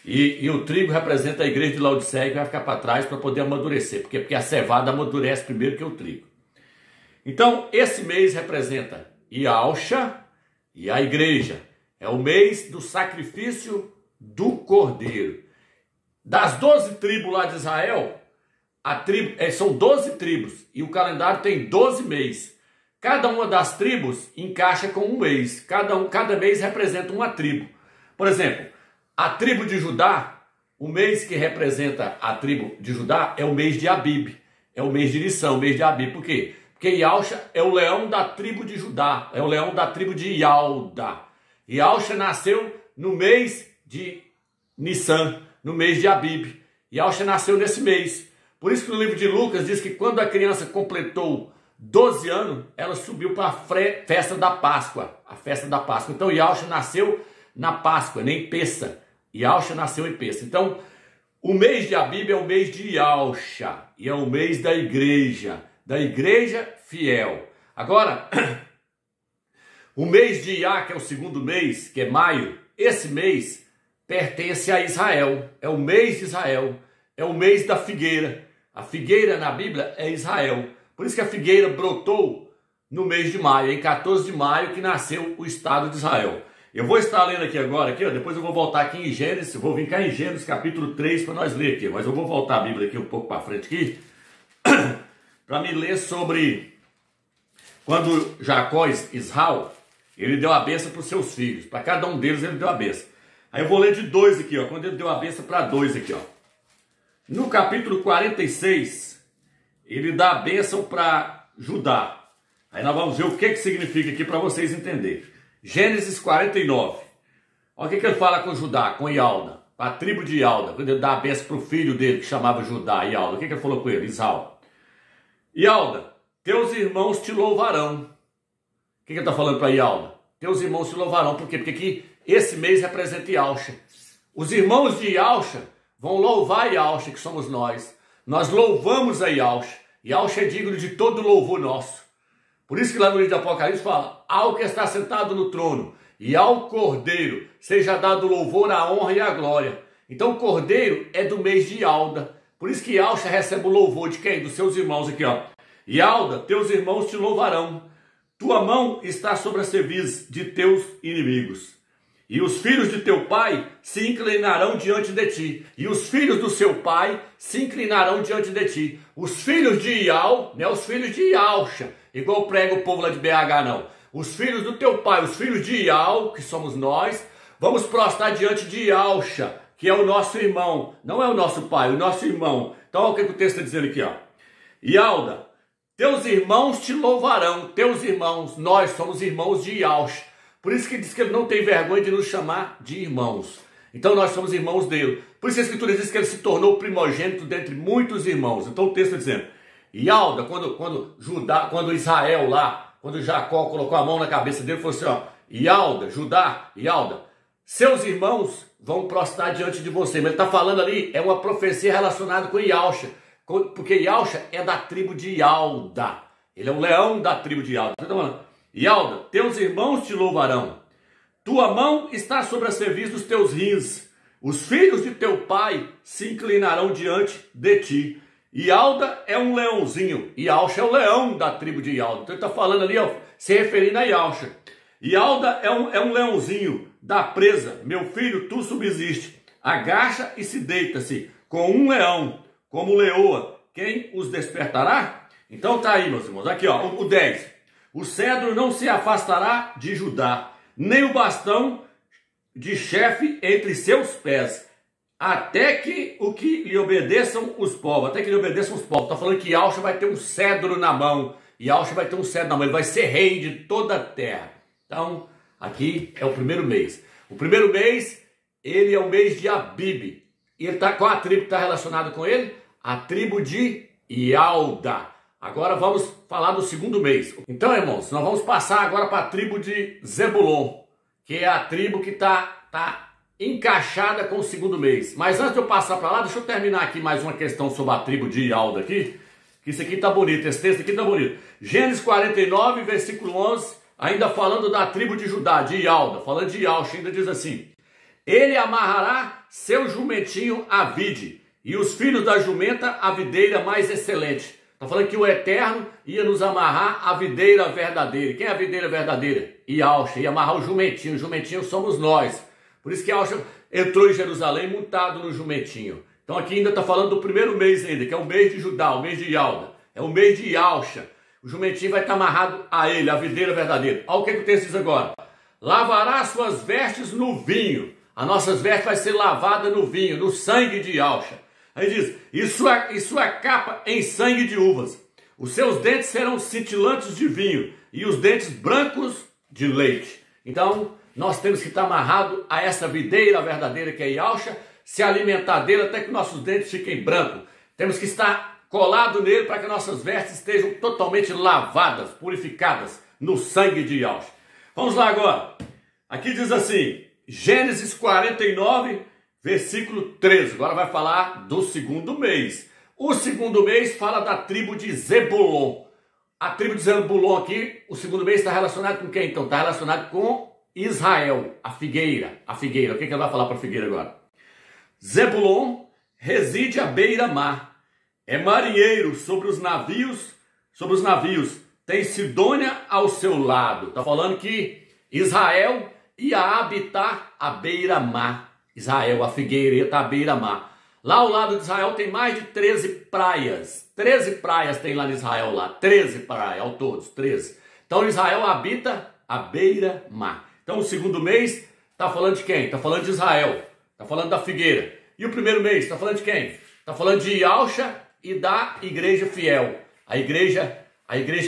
E o trigo representa a igreja de Laodiceia, que vai ficar para trás para poder amadurecer. Porque a cevada amadurece primeiro que o trigo. Então, esse mês representa Yahshua e a igreja. É o mês do sacrifício do cordeiro. Das 12 tribos lá de Israel, são 12 tribos. E o calendário tem 12 meses. Cada uma das tribos encaixa com um mês. Cada mês representa uma tribo. Por exemplo, a tribo de Judá, o mês que representa a tribo de Judá é o mês de Abib. É o mês de Nissan, o mês de Abib. Por quê? Porque Yahshua é o leão da tribo de Judá. É o leão da tribo de Yalda. Yahshua nasceu no mês de Nissan, no mês de Abib. Yahshua nasceu nesse mês. Por isso que no livro de Lucas diz que quando a criança completou 12 anos, ela subiu para a festa da Páscoa. A festa da Páscoa. Então Yahshua nasceu na Páscoa, nem Pessa. Yahshua nasceu em Pessa. Então, o mês de Abib é o mês de Yahshua. E é o mês da igreja fiel. Agora, o mês de Iyar, que é o segundo mês, que é maio, esse mês pertence a Israel. É o mês de Israel. É o mês da figueira. A figueira na Bíblia é Israel. Por isso que a figueira brotou no mês de maio, em 14 de maio, que nasceu o Estado de Israel. Eu vou estar lendo aqui agora, ó, depois eu vou voltar aqui em Gênesis, vou vir cá em Gênesis capítulo 3 para nós ler aqui, mas eu vou voltar a Bíblia aqui um pouco para frente aqui, para me ler sobre quando Jacó, Israel, ele deu a bênção para os seus filhos, para cada um deles ele deu a bênção. Aí eu vou ler de 2 aqui, ó, quando ele deu a bênção para 2 aqui, ó. No capítulo 46, ele dá a bênção para Judá. Aí nós vamos ver o que significa aqui para vocês entenderem. Gênesis 49. Olha o que ele fala com Judá, com Ialda, a tribo de Ialda, quando ele dá a bênção para o filho dele, que chamava Judá, Ialda. O que ele falou com ele? Israel. Ialda, teus irmãos te louvarão. O que ele está falando para Ialda? Teus irmãos te louvarão. Por quê? Porque aqui esse mês representa Yahshua. Os irmãos de Yahshua vão louvar Yahshua, que somos nós. Nós louvamos a Yahshua. Yahshua é digno de todo louvor nosso. Por isso que lá no livro de Apocalipse fala, ao que está sentado no trono e ao Cordeiro seja dado o louvor, a honra e a glória. Então o Cordeiro é do mês de Yalda. Por isso que Yahshua recebe o louvor de quem? Dos seus irmãos aqui, ó. Yalda, teus irmãos te louvarão. Tua mão está sobre a cerviz de teus inimigos. E os filhos de teu pai se inclinarão diante de ti. E os filhos do seu pai se inclinarão diante de ti. Os filhos de Ial, não é os filhos de Yahshua, igual prega o povo lá de BH, não. os filhos do teu pai, os filhos de Ial, que somos nós, vamos prostrar diante de Ialcha, que é o nosso irmão, não é o nosso pai, o nosso irmão. Então, olha o que o texto está dizendo aqui, ó. Ialda, teus irmãos te louvarão, teus irmãos, nós somos irmãos de Ialcha. Por isso que diz que ele não tem vergonha de nos chamar de irmãos. Então nós somos irmãos dele. Por isso a Escritura diz que ele se tornou primogênito dentre muitos irmãos. Então o texto está dizendo, Ialda, quando Israel lá, quando Jacó colocou a mão na cabeça dele, falou assim, ó, Ialda, Judá, Ialda, seus irmãos vão prostrar diante de você. Mas ele está falando ali, é uma profecia relacionada com Ialcha, porque Ialcha é da tribo de Ialda. Ele é o leão da tribo de Ialda. Então, falando, Ialda, teus irmãos te louvarão. Tua mão está sobre a cerviz dos teus rins. Os filhos de teu pai se inclinarão diante de ti. Ialda é um leãozinho. Ialcha é o leão da tribo de Ialda. Então ele está falando ali, ó, se referindo a Ialcha. Ialda é um leãozinho da presa. Meu filho, tu subsiste. Agacha e se deita-se com um leão, como leoa. Quem os despertará? Então tá aí, meus irmãos. Aqui, ó, o 10. O cedro não se afastará de Judá, nem o bastão de chefe entre seus pés, até que lhe obedeçam os povos. Até que lhe obedeçam os povos. Está falando que Ialcha vai ter um cedro na mão. Ialcha vai ter um cedro na mão. Ele vai ser rei de toda a terra. Então, aqui é o primeiro mês. O primeiro mês, ele é o mês de Abib. E ele está com a tribo que está relacionada com ele? A tribo de Ialda. Agora vamos falar do segundo mês. Então, irmãos, nós vamos passar agora para a tribo de Zebulon, que é a tribo que tá encaixada com o segundo mês. Mas antes de eu passar para lá, deixa eu terminar aqui mais uma questão sobre a tribo de Ialda aqui, que isso aqui tá bonito, esse texto aqui tá bonito. Gênesis 49, versículo 11, ainda falando da tribo de Judá, de Ialda, falando de Ialcha, ainda diz assim, ele amarrará seu jumentinho à vide, e os filhos da jumenta à videira mais excelente. Está falando que o Eterno ia nos amarrar a videira verdadeira. Quem é a videira verdadeira? Ialcha. Ia amarrar o jumentinho. O jumentinho somos nós. Por isso que Ialcha entrou em Jerusalém montado no jumentinho. Então aqui ainda está falando do primeiro mês ainda, que é o mês de Judá, o mês de Ialda. É o mês de Ialcha. O jumentinho vai estar amarrado a ele, a videira verdadeira. Olha o que o texto diz agora. Lavará suas vestes no vinho. As nossas vestes vai ser lavada no vinho, no sangue de Ialcha. Aí diz, e sua capa em sangue de uvas. Os seus dentes serão cintilantes de vinho e os dentes brancos de leite. Então, nós temos que estar amarrado a essa videira verdadeira que é Ialcha, se alimentar dele até que nossos dentes fiquem brancos. Temos que estar colado nele para que nossas vestes estejam totalmente lavadas, purificadas no sangue de Ialcha. Vamos lá agora. Aqui diz assim, Gênesis 49, versículo 13, agora vai falar do segundo mês. O segundo mês fala da tribo de Zebulon. A tribo de Zebulon aqui, o segundo mês está relacionado com quem então? Está relacionado com Israel, a figueira. A figueira, o que ele vai falar para a figueira agora? Zebulon reside à beira-mar. É marinheiro sobre os navios, tem Sidônia ao seu lado. Está falando que Israel ia habitar a beira-mar. Israel, a figueira, ia estar à beira-mar. Lá ao lado de Israel tem mais de 13 praias. 13 praias tem lá em Israel, lá. 13 praias, ao todos, 13. Então Israel habita a beira-mar. Então o segundo mês está falando de quem? Está falando de Israel. Está falando da figueira. E o primeiro mês está falando de quem? Está falando de Ialcha e da igreja fiel. A igreja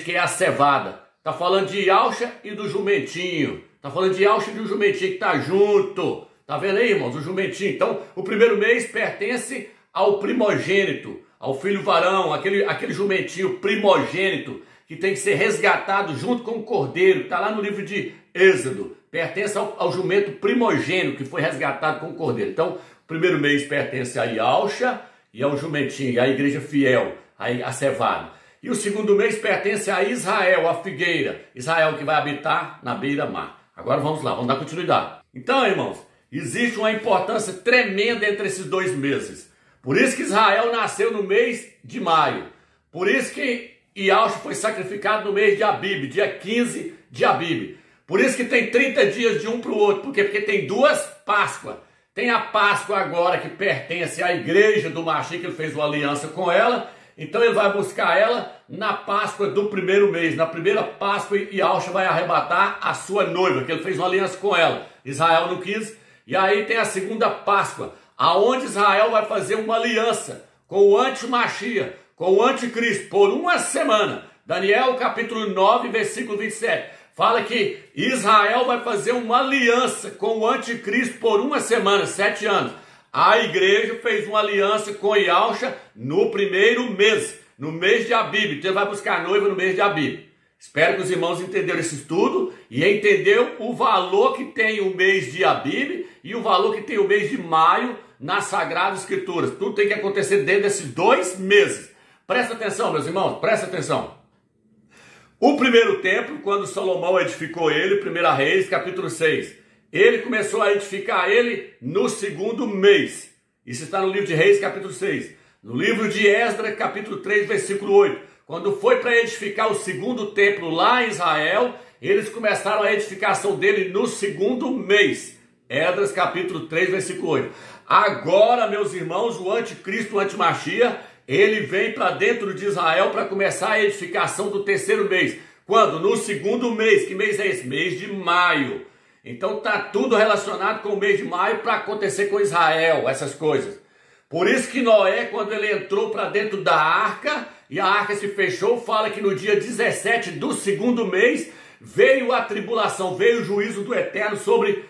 que é a cevada. Está falando de Ialcha e do jumentinho. Está falando de Ialcha e do jumentinho que está junto. Tá vendo aí, irmãos? O jumentinho. Então, o primeiro mês pertence ao primogênito, ao filho varão, aquele jumentinho primogênito que tem que ser resgatado junto com o cordeiro, que está lá no livro de Êxodo. Pertence ao jumento primogênito que foi resgatado com o cordeiro. Então, o primeiro mês pertence a Ialcha e ao jumentinho, à igreja fiel, a cevada. E o segundo mês pertence a Israel, a figueira. Israel que vai habitar na beira-mar. Agora vamos lá, vamos dar continuidade. Então, irmãos, existe uma importância tremenda entre esses 2 meses. Por isso que Israel nasceu no mês de maio. Por isso que Ialcha foi sacrificado no mês de Abib, dia 15 de Abib. Por isso que tem 30 dias de um para o outro. Por quê? Porque tem 2 Páscoas. Tem a Páscoa agora que pertence à igreja do Mashiach, que ele fez uma aliança com ela. Então ele vai buscar ela na Páscoa do primeiro mês. Na primeira Páscoa, Yahushua vai arrebatar a sua noiva, que ele fez uma aliança com ela. Israel não quis. E aí tem a segunda Páscoa, aonde Israel vai fazer uma aliança com o anti-Mashiach, com o anticristo, por uma semana. Daniel capítulo 9, versículo 27. Fala que Israel vai fazer uma aliança com o anticristo por uma semana, 7 anos. A igreja fez uma aliança com Yahushua no primeiro mês, no mês de Abib. Então ele vai buscar a noiva no mês de Abib. Espero que os irmãos entenderam esse estudo e entenderam o valor que tem o mês de Abib e o valor que tem o mês de maio nas Sagradas Escrituras. Tudo tem que acontecer dentro desses 2 meses. Presta atenção, meus irmãos, presta atenção. O primeiro templo, quando Salomão edificou ele, 1 Reis, capítulo 6, ele começou a edificar ele no segundo mês. Isso está no livro de Reis, capítulo 6. No livro de Esdras, capítulo 3, versículo 8. Quando foi para edificar o segundo templo lá em Israel, eles começaram a edificação dele no segundo mês. Esdras, capítulo 3, versículo 8. Agora, meus irmãos, o anticristo, o anti-Mashiach, ele vem para dentro de Israel para começar a edificação do terceiro mês. Quando? No segundo mês. Que mês é esse? Mês de maio. Então está tudo relacionado com o mês de maio para acontecer com Israel, essas coisas. Por isso que Noé, quando ele entrou para dentro da arca, e a arca se fechou, fala que no dia 17 do segundo mês, veio a tribulação, veio o juízo do Eterno sobre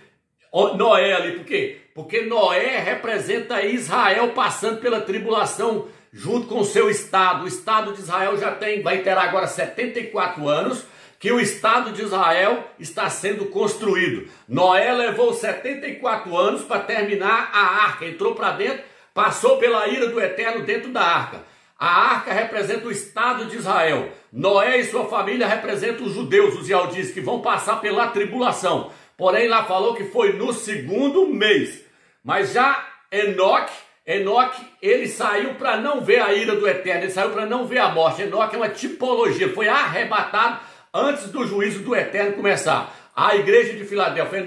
Noé ali. Por quê? Porque Noé representa Israel passando pela tribulação junto com o seu estado. O estado de Israel vai ter agora 74 anos, que o Estado de Israel está sendo construído. Noé levou 74 anos para terminar a arca, entrou para dentro, passou pela ira do Eterno dentro da arca. A arca representa o Estado de Israel. Noé e sua família representam os judeus, os Yaldis, que vão passar pela tribulação. Porém, lá falou que foi no segundo mês. Mas já Enoque, ele saiu para não ver a ira do Eterno, ele saiu para não ver a morte. Enoque é uma tipologia, foi arrebatado antes do juízo do Eterno começar. A igreja de Filadélfia,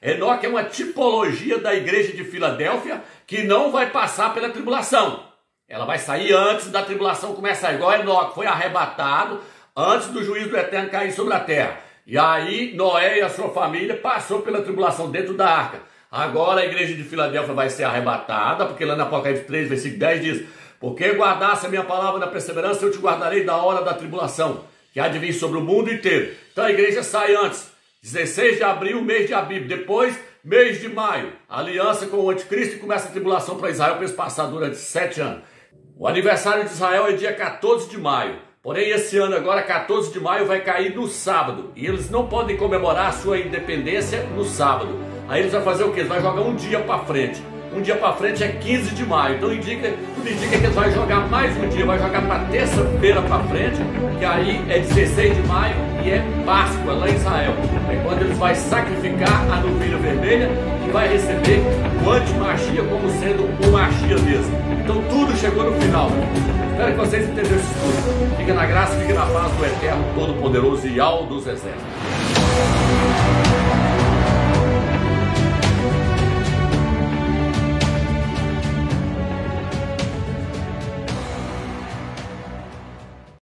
Enoque é uma tipologia da igreja de Filadélfia que não vai passar pela tribulação. Ela vai sair antes da tribulação começar, igual Enoque foi arrebatado antes do juízo do Eterno cair sobre a terra. E aí Noé e a sua família passou pela tribulação dentro da arca. Agora a igreja de Filadélfia vai ser arrebatada, porque lá no Apocalipse 3, versículo 10 diz: porque guardasse a minha palavra na perseverança, eu te guardarei da hora da tribulação, que há de vir sobre o mundo inteiro. Então a igreja sai antes, 16 de abril, mês de Abib. Depois, mês de maio, aliança com o anticristo, e começa a tribulação para Israel, para eles passar durante 7 anos. O aniversário de Israel é dia 14 de maio. Porém, esse ano agora, 14 de maio, vai cair no sábado. E eles não podem comemorar a sua independência no sábado. Aí eles vão fazer o quê? Eles vão jogar um dia para frente. Um dia para frente é 15 de maio. Então tudo indica que eles vão jogar mais um dia. Vai jogar para terça-feira para frente, que aí é 16 de maio e é Páscoa lá em Israel. É quando eles vão sacrificar a novilha vermelha e vai receber o anti-Mashiach como sendo o Mashiach mesmo. Então tudo chegou no final. Espero que vocês entenderam isso tudo. Fica na graça, fica na paz do Eterno Todo-Poderoso e Yahweh dos Exércitos.